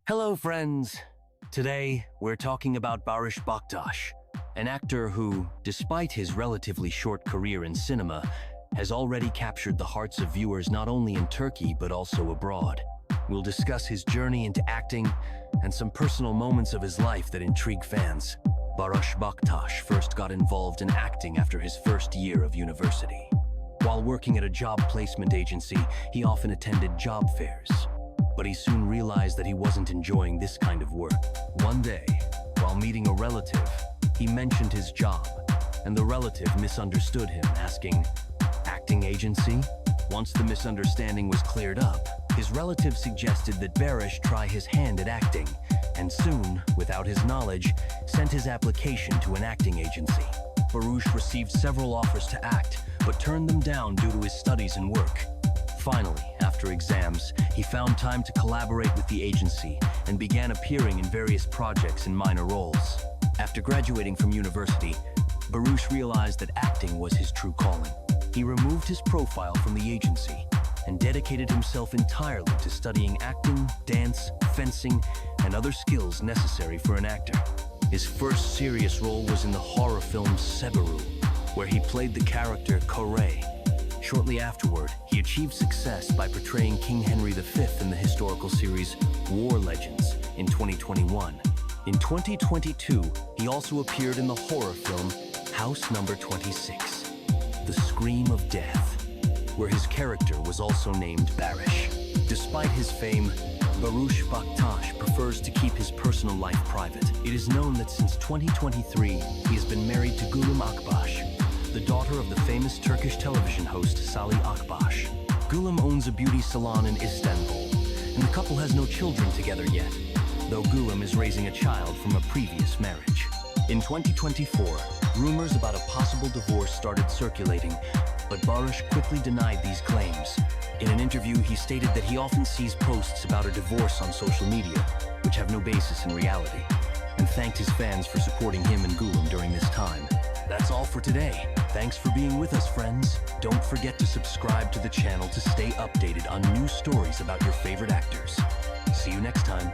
Hello, friends. Today, we're talking about Barıs Baktas, an actor who, despite his relatively short career in cinema, has already captured the hearts of viewers not only in Turkey but also abroad. We'll discuss his journey into acting and some personal moments of his life that intrigue fans. Barıs Baktas first got involved in acting after his first year of university. While working at a job placement agency, he often attended job fairs. But he soon realized that he wasn't enjoying this kind of work. One day, while meeting a relative, he mentioned his job, and the relative misunderstood him, asking, "Acting agency?" Once the misunderstanding was cleared up, his relative suggested that Barıs try his hand at acting, and soon, without his knowledge, sent his application to an acting agency. Barıs received several offers to act, but turned them down due to his studies and work. Finally, after exams, he found time to collaborate with the agency and began appearing in various projects and minor roles. After graduating from university, Barıs realized that acting was his true calling. He removed his profile from the agency and dedicated himself entirely to studying acting, dance, fencing, and other skills necessary for an actor. His first serious role was in the horror film Seberu, where he played the character convey. Shortly afterward, he achieved success by portraying King Henry V in the historical series War Legends in 2021. In 2022, he also appeared in the horror film House Number 26, The Scream of Death, where his character was also named Baris. Despite his fame, Barıs Baktas prefers to keep his personal life private. It is known that since 2023, he has been married to Gülüm Akbaş, the daughter of the famous Turkish television host Salih Akbaş. Gülüm owns a beauty salon in Istanbul, and the couple has no children together yet, though Gülüm is raising a child from a previous marriage. In 2024, rumors about a possible divorce started circulating, but Barıs quickly denied these claims. In an interview, he stated that he often sees posts about a divorce on social media, which have no basis in reality, and thanked his fans for supporting him and Gülüm during this time. That's all for today. Thanks for being with us, friends. Don't forget to subscribe to the channel to stay updated on new stories about your favorite actors. See you next time.